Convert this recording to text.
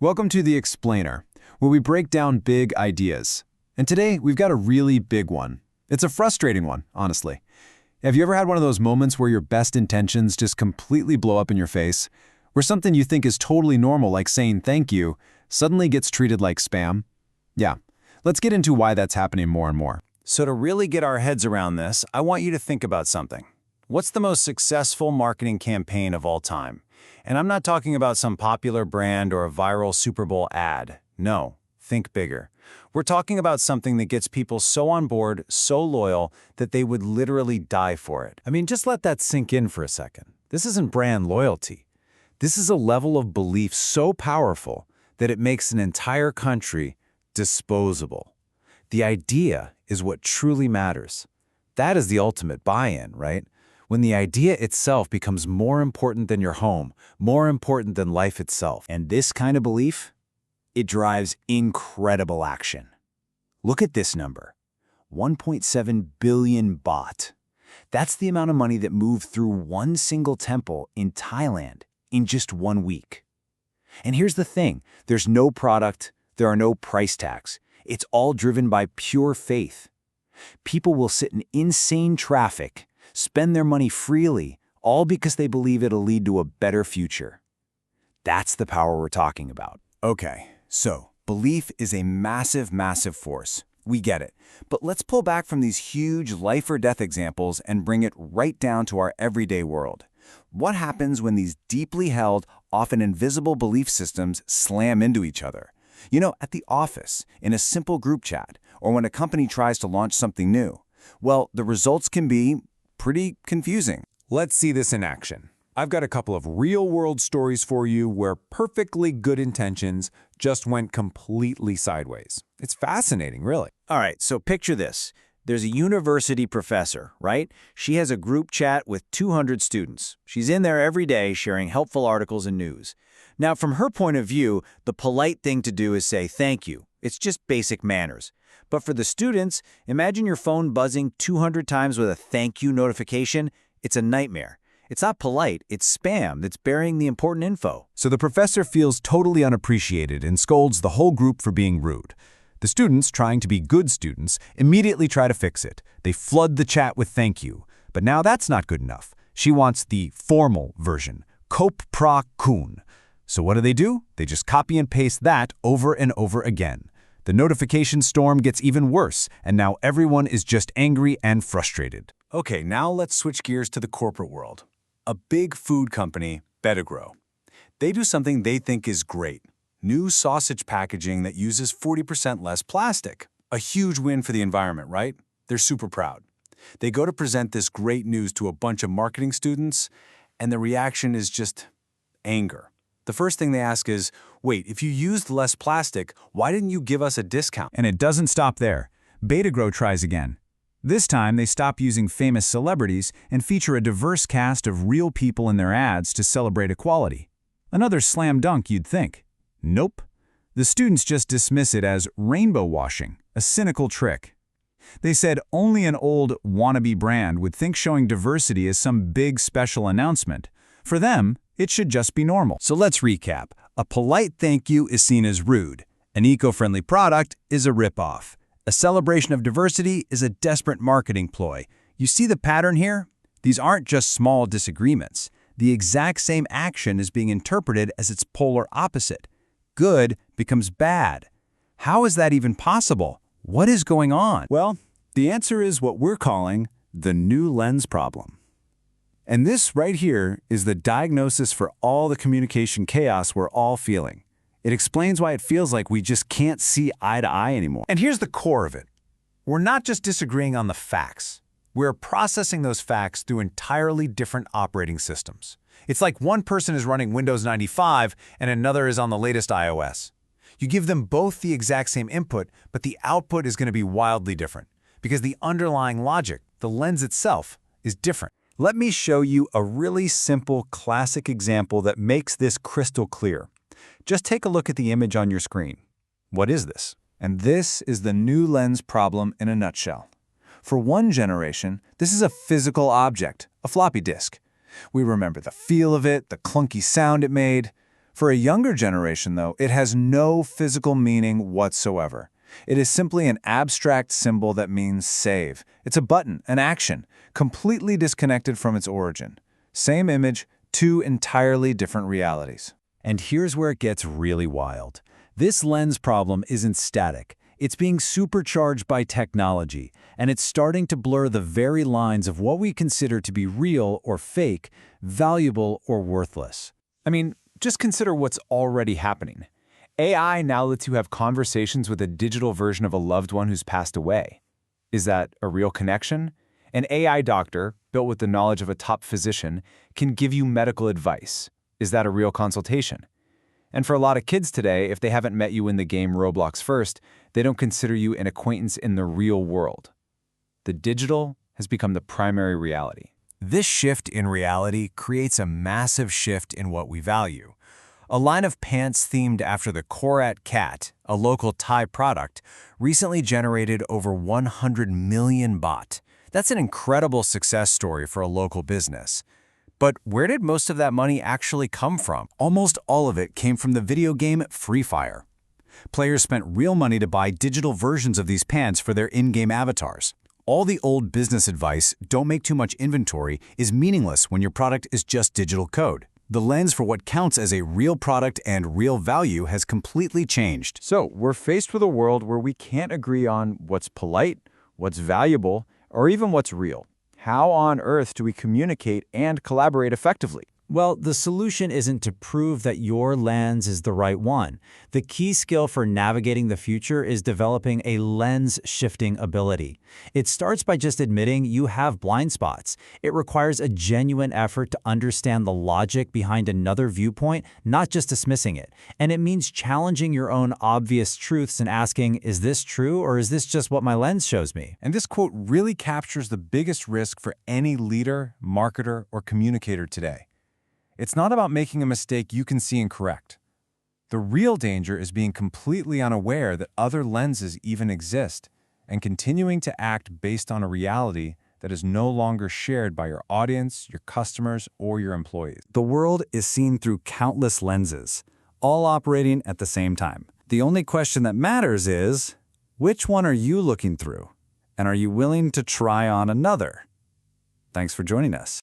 Welcome to The Explainer, where we break down big ideas. And today, we've got a really big one. It's a frustrating one, honestly. Have you ever had one of those moments where your best intentions just completely blow up in your face? Where something you think is totally normal, like saying thank you, suddenly gets treated like spam? Yeah, let's get into why that's happening more and more. So to really get our heads around this, I want you to think about something. What's the most successful marketing campaign of all time? And I'm not talking about some popular brand or a viral Super Bowl ad. No, think bigger. We're talking about something that gets people so on board, so loyal, that they would literally die for it. I mean, just let that sink in for a second. This isn't brand loyalty. This is a level of belief so powerful that it makes an entire country disposable. The idea is what truly matters. That is the ultimate buy-in, right? When the idea itself becomes more important than your home, more important than life itself. And this kind of belief, it drives incredible action. Look at this number, 1.7 billion baht. That's the amount of money that moved through one single temple in Thailand in just 1 week. And here's the thing, there's no product, there are no price tags. It's all driven by pure faith. People will sit in insane traffic, spend their money freely, all because they believe it'll lead to a better future. That's the power we're talking about. Okay, so belief is a massive, massive force. We get it. But let's pull back from these huge life or death examples and bring it right down to our everyday world. What happens when these deeply held, often invisible belief systems slam into each other? You know, at the office, in a simple group chat, or when a company tries to launch something new. Well, the results can be pretty confusing. Let's see this in action. I've got a couple of real-world stories for you where perfectly good intentions just went completely sideways. It's fascinating, really. All right, so picture this. There's a university professor, right? She has a group chat with 200 students. She's in there every day sharing helpful articles and news. Now, from her point of view, the polite thing to do is say thank you. It's just basic manners. But for the students, imagine your phone buzzing 200 times with a thank you notification. It's a nightmare. It's not polite, it's spam that's burying the important info. So the professor feels totally unappreciated and scolds the whole group for being rude. The students, trying to be good students, immediately try to fix it. They flood the chat with thank you. But now that's not good enough. She wants the formal version, Kop pra kun. So what do? They just copy and paste that over and over again. The notification storm gets even worse, and now everyone is just angry and frustrated. Okay, now let's switch gears to the corporate world. A big food company, Betagro. They do something they think is great. New sausage packaging that uses 40% less plastic. A huge win for the environment, right? They're super proud. They go to present this great news to a bunch of marketing students, and the reaction is just anger. The first thing they ask is, wait, if you used less plastic, why didn't you give us a discount? And it doesn't stop there. Betagro tries again. This time, they stop using famous celebrities and feature a diverse cast of real people in their ads to celebrate equality. Another slam dunk, you'd think. Nope. The students just dismiss it as rainbow washing, a cynical trick. They said only an old wannabe brand would think showing diversity is some big special announcement. For them, it should just be normal. So let's recap. A polite thank you is seen as rude. An eco-friendly product is a ripoff. A celebration of diversity is a desperate marketing ploy. You see the pattern here? These aren't just small disagreements. The exact same action is being interpreted as its polar opposite. Good becomes bad. How is that even possible? What is going on? Well, the answer is what we're calling the new lens problem. And this right here is the diagnosis for all the communication chaos we're all feeling. It explains why it feels like we just can't see eye to eye anymore. And here's the core of it. We're not just disagreeing on the facts. We're processing those facts through entirely different operating systems. It's like one person is running Windows 95 and another is on the latest iOS. You give them both the exact same input, but the output is going to be wildly different because the underlying logic, the lens itself, is different. Let me show you a really simple, classic example that makes this crystal clear. Just take a look at the image on your screen. What is this? And this is the new lens problem in a nutshell. For one generation, this is a physical object, a floppy disk. We remember the feel of it, the clunky sound it made. For a younger generation, though, it has no physical meaning whatsoever. It is simply an abstract symbol that means save. It's a button, an action, completely disconnected from its origin. Same image, two entirely different realities. And here's where it gets really wild. This lens problem isn't static. It's being supercharged by technology, and it's starting to blur the very lines of what we consider to be real or fake, valuable or worthless. I mean, just consider what's already happening. AI now lets you have conversations with a digital version of a loved one who's passed away. Is that a real connection? An AI doctor, built with the knowledge of a top physician, can give you medical advice. Is that a real consultation? And for a lot of kids today, if they haven't met you in the game Roblox first, they don't consider you an acquaintance in the real world. The digital has become the primary reality. This shift in reality creates a massive shift in what we value. A line of pants themed after the Korat cat, a local Thai product, recently generated over 100 million baht. That's an incredible success story for a local business. But where did most of that money actually come from? Almost all of it came from the video game Free Fire. Players spent real money to buy digital versions of these pants for their in-game avatars. All the old business advice, don't make too much inventory, is meaningless when your product is just digital code. The lens for what counts as a real product and real value has completely changed. So we're faced with a world where we can't agree on what's polite, what's valuable, or even what's real. How on earth do we communicate and collaborate effectively? Well, the solution isn't to prove that your lens is the right one. The key skill for navigating the future is developing a lens-shifting ability. It starts by just admitting you have blind spots. It requires a genuine effort to understand the logic behind another viewpoint, not just dismissing it. And it means challenging your own obvious truths and asking, is this true or is this just what my lens shows me? And this quote really captures the biggest risk for any leader, marketer, or communicator today. It's not about making a mistake you can see and correct. The real danger is being completely unaware that other lenses even exist and continuing to act based on a reality that is no longer shared by your audience, your customers, or your employees. The world is seen through countless lenses, all operating at the same time. The only question that matters is, which one are you looking through? And are you willing to try on another? Thanks for joining us.